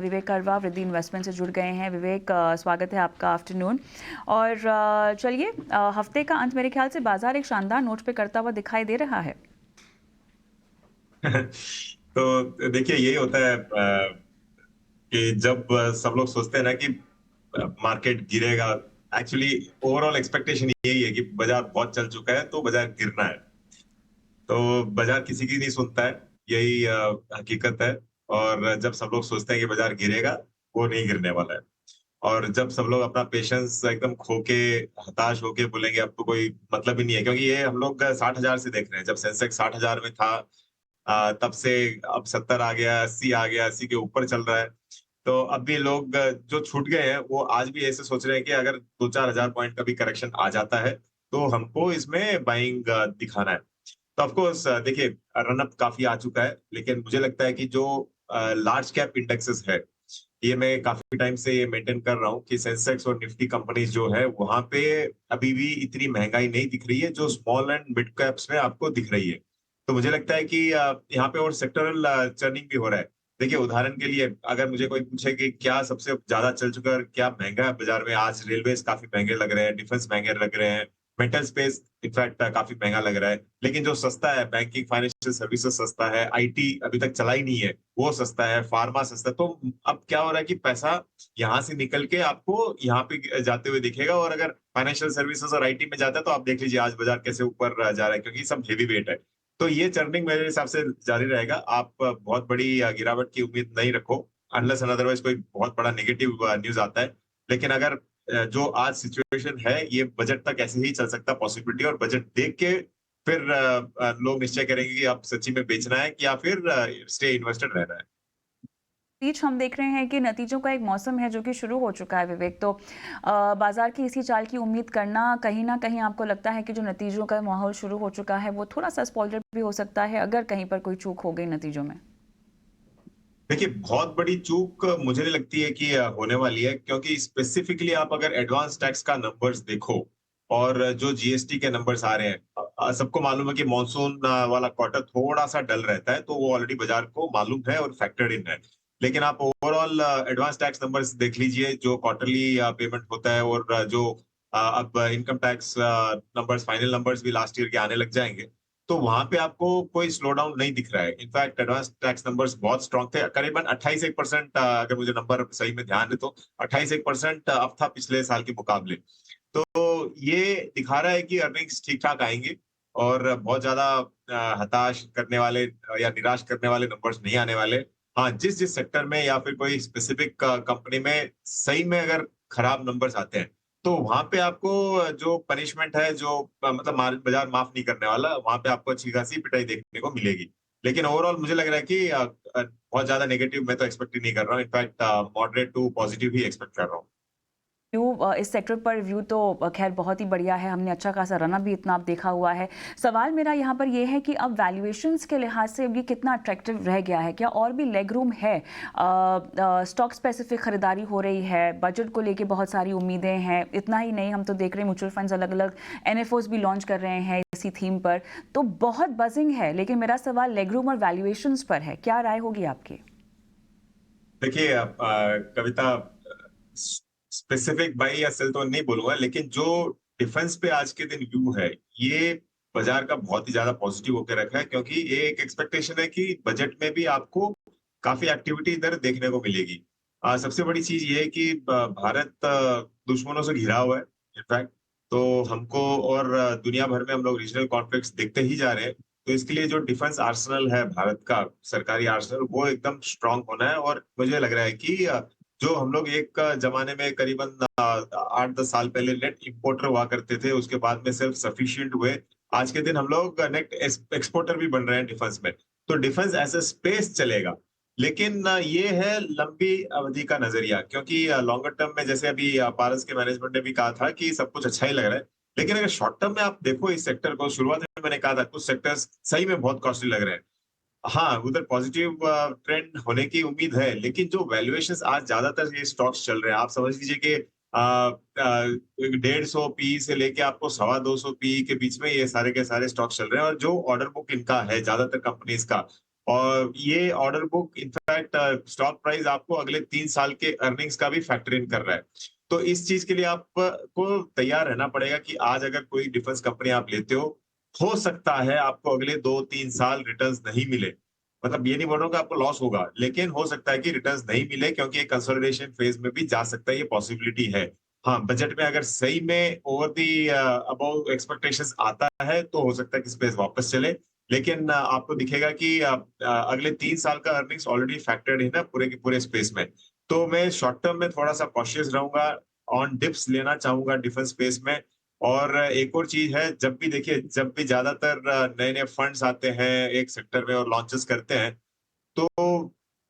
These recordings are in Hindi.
विवेक करवा वृद्धि इन्वेस्टमेंट से जुड़ गए हैं। विवेक, स्वागत है आपका। आफ्टरनून। और चलिए, हफ्ते का अंत मेरे ख्याल से बाजार एक शानदार नोट पे करता हुआ दिखाई दे रहा है। तो देखिए यही होता है कि जब सब लोग सोचते हैं ना कि मार्केट गिरेगा। एक्चुअली ओवरऑल एक्सपेक्टेशन यही है कि बाजार बहुत चल चुका है तो बाजार गिरना है। तो बाजार किसी की नहीं सुनता है, यही हकीकत है। और जब सब लोग सोचते हैं कि बाजार गिरेगा, वो नहीं गिरने वाला है। और जब सब लोग अपना पेशेंस एकदम खो के हताश होके बोलेंगे अब तो कोई मतलब ही नहीं है, क्योंकि ये हम लोग 60,000 से देख रहे हैं। जब सेंसेक्स 60,000 में था, तब से अब 70 आ गया, 80 आ गया, 80 के ऊपर चल रहा है। तो अब भी लोग जो छूट गए हैं वो आज भी ऐसे सोच रहे हैं कि अगर 2-4 हजार पॉइंट का भी करेक्शन आ जाता है तो हमको इसमें बाइंग दिखाना है। तो ऑफकोर्स देखिए, रन अप काफी आ चुका है, लेकिन मुझे लगता है कि जो लार्ज कैप इंडेक्सेस है, ये मैं काफी टाइम से ये मेंटेन कर रहा हूँ कि सेंसेक्स और निफ्टी कंपनीज जो है वहां पे अभी भी इतनी महंगाई नहीं दिख रही है जो स्मॉल एंड मिड कैप्स में आपको दिख रही है। तो मुझे लगता है कि यहाँ पे और सेक्टरल चर्निंग भी हो रहा है। देखिए उदाहरण के लिए अगर मुझे कोई पूछे कि क्या सबसे ज्यादा चल चुका है और क्या महंगा है बाजार में, आज रेलवेज काफी महंगे लग रहे हैं, डिफेंस महंगे लग रहे हैं, मेटल स्पेस इनफैक्ट काफी महंगा लग रहा है। लेकिन जो सस्ता है, बैंकिंग फाइनेंशियल सर्विसेज सस्ता है, आईटी अभी तक चला ही नहीं है, वो सस्ता है, फार्मा सस्ता है। तो अब क्या हो रहा है कि पैसा यहाँ से निकल के आपको यहाँ पे जाते हुए दिखेगा, और अगर फाइनेंशियल सर्विसेज और आईटी में जाता है तो आप देख लीजिए आज बाजार कैसे ऊपर जा रहा है, क्योंकि सब हेवी वेट है। तो ये चर्निंग मेरे हिसाब से जारी रहेगा। आप बहुत बड़ी गिरावट की उम्मीद नहीं रखो, अनलेस एंड अदरवाइज कोई बहुत बड़ा नेगेटिव न्यूज आता है। लेकिन अगर जो आज सिचुएशन है, ये बजट तक ऐसे ही चल सकता पॉसिबिलिटी, और बजट देख के फिर लोग निश्चय करेंगे कि अब सच्ची में बेचना है या फिर स्टे इन्वेस्टेड रहना है। बीच हम देख रहे हैं कि नतीजों का एक मौसम है जो कि शुरू हो चुका है। विवेक, तो बाजार की इसी चाल की उम्मीद करना, कहीं ना कहीं आपको लगता है कि जो नतीजों का माहौल शुरू हो चुका है वो थोड़ा सा स्पॉइलर भी हो सकता है अगर कहीं पर कोई चूक हो गई नतीजों में? देखिए बहुत बड़ी चूक मुझे नहीं लगती है कि होने वाली है, क्योंकि स्पेसिफिकली आप अगर एडवांस टैक्स का नंबर्स देखो और जो जीएसटी के नंबर्स आ रहे हैं, सबको मालूम है कि मॉनसून वाला क्वार्टर थोड़ा सा डल रहता है, तो वो ऑलरेडी बाजार को मालूम है और फैक्टर्ड इन है। लेकिन आप ओवरऑल एडवांस टैक्स नंबर्स देख लीजिए, जो क्वार्टरली पेमेंट होता है, और जो अब income tax numbers, final numbers भी लास्ट ईयर के आने लग जाएंगे। तो वहां पे आपको कोई स्लो डाउन नहीं दिख रहा है। इनफैक्ट एडवांस टैक्स नंबर्स बहुत स्ट्रांग थे, करीबन 28-1%, अगर मुझे नंबर सही में ध्यान है तो 28-1% अप था पिछले साल के मुकाबले। तो ये दिखा रहा है कि अर्निंग्स ठीक ठाक आएंगे, और बहुत ज्यादा हताश करने वाले या निराश करने वाले नंबर्स नहीं आने वाले। हाँ, जिस जिस सेक्टर में या फिर कोई स्पेसिफिक कंपनी में सही में अगर खराब नंबर्स आते हैं, तो वहां पे आपको जो पनिशमेंट है, जो मतलब बाजार माफ नहीं करने वाला, वहां पे आपको अच्छी खासी पिटाई देखने को मिलेगी। लेकिन ओवरऑल मुझे लग रहा है कि बहुत ज्यादा नेगेटिव मैं तो एक्सपेक्ट ही नहीं कर रहा हूँ। इनफैक्ट मॉडरेट टू पॉजिटिव ही एक्सपेक्ट कर रहा हूँ। व्यू, इस सेक्टर पर व्यू तो खैर बहुत ही बढ़िया है। हमने अच्छा खासा रन अप भी इतना आप देखा हुआ है। सवाल मेरा यहाँ पर ये है कि अब वैल्यूएशंस के लिहाज से अब ये कितना अट्रैक्टिव रह गया है? क्या और भी लेग रूम है? स्टॉक स्पेसिफिक खरीदारी हो रही है, बजट को लेके बहुत सारी उम्मीदें हैं। इतना ही नहीं, हम तो देख रहे हैं म्यूचुअल फंड्स अलग अलग एनएफओस भी लॉन्च कर रहे हैं इसी थीम पर। तो बहुत बजिंग है, लेकिन मेरा सवाल लेग रूम और वैल्यूएशंस पर है। क्या राय होगी आपकी? देखिए कविता, स्पेसिफिक बाई या सेल तो नहीं बोलूंगा, लेकिन जो डिफेंस पे आज के दिन व्यू है, ये बाजार का बहुत ही ज्यादा पॉजिटिव होकर रखा है, क्योंकि ये एक एक्सपेक्टेशन है कि बजट में भी आपको काफी एक्टिविटी इधर देखने को मिलेगी। सबसे बड़ी चीज ये है कि भारत दुश्मनों से घिरा हुआ है इनफैक्ट। तो हमको और दुनिया भर में हम लोग रीजनल कॉन्फ्लिक्ट्स देखते ही जा रहे हैं। तो इसके लिए जो डिफेंस आर्सेनल है भारत का, सरकारी आर्सेनल, वो एकदम स्ट्रांग होना है। और मुझे लग रहा है कि जो हम लोग एक जमाने में करीबन 8-10 साल पहले नेट इंपोर्टर हुआ करते थे, उसके बाद में सेल्फ सफिशिएंट हुए, आज के दिन हम लोग नेट एक्सपोर्टर भी बन रहे हैं डिफेंस में। तो डिफेंस एज ए स्पेस चलेगा। लेकिन ये है लंबी अवधि का नजरिया, क्योंकि लॉन्गर टर्म में जैसे अभी पारस के मैनेजमेंट ने भी कहा था कि सब कुछ अच्छा ही लग रहा है। लेकिन अगर शॉर्ट टर्म में आप देखो इस सेक्टर को, शुरुआत में मैंने कहा था कुछ सेक्टर्स सही में बहुत कॉस्टली लग रहे हैं। हाँ, उधर पॉजिटिव ट्रेंड होने की उम्मीद है, लेकिन जो वैल्यूएशंस आज ज्यादातर ये स्टॉक्स चल रहे हैं, आप समझ लीजिए कि 150 पी से लेके आपको 250 पी के बीच में ये सारे के सारे स्टॉक्स चल रहे हैं। और जो ऑर्डर बुक इनका है ज्यादातर कंपनीज का, और ये order book in fact stock price आपको अगले 3 साल के अर्निंग्स का भी फैक्टर इन कर रहा है। तो इस चीज के लिए आपको तैयार रहना पड़ेगा कि आज अगर कोई डिफेंस कंपनी आप लेते हो सकता है आपको अगले 2-3 साल रिटर्न्स नहीं मिले। मतलब ये नहीं बोल रहा हूँ कि आपको लॉस होगा, लेकिन हो सकता है कि रिटर्न्स नहीं मिले क्योंकि एक कंसोलिडेशन फेज में भी जा सकता है, ये पॉसिबिलिटी है। हाँ, बजट में अगर सही में ओवर दी अबव एक्सपेक्टेशंस आता है तो हो सकता है कि स्पेस वापस चले। लेकिन आपको दिखेगा कि अगले 3 साल का अर्निंग्स ऑलरेडी फैक्टर्ड है ना पूरे के पूरे स्पेस में। तो मैं शॉर्ट टर्म में थोड़ा सा कॉशियस रहूंगा, ऑन डिप्स लेना चाहूंगा डिफेंस स्पेस में। और एक और चीज है, जब भी देखिए जब भी ज्यादातर नए नए फंड्स आते हैं एक सेक्टर में और लॉन्चेस करते हैं, तो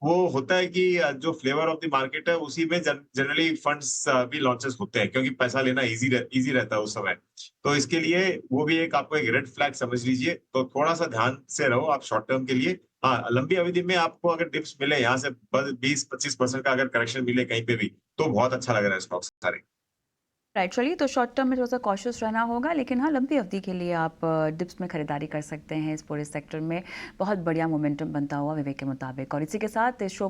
वो होता है कि जो फ्लेवर ऑफ द मार्केट है उसी में जनरली फंड्स भी लॉन्चेस होते हैं, क्योंकि पैसा लेना इजी रहता है उस समय। तो इसके लिए वो भी एक आपको एक रेड फ्लैग समझ लीजिए। तो थोड़ा सा ध्यान से रहो आप शॉर्ट टर्म के लिए। हाँ, लंबी अवधि में आपको अगर डिप्स मिले यहाँ से 20-25% का अगर करेक्शन मिले कहीं पे भी, तो बहुत अच्छा लग रहा है स्टॉक्स सारे। राइट, चलिए तो शॉर्ट टर्म में थोड़ा सा कॉशियस रहना होगा, लेकिन हाँ लंबी अवधि के लिए आप डिप्स में खरीदारी कर सकते हैं इस पूरे सेक्टर में। बहुत बढ़िया मोमेंटम बनता हुआ विवेक के मुताबिक। और इसी के साथ इस शो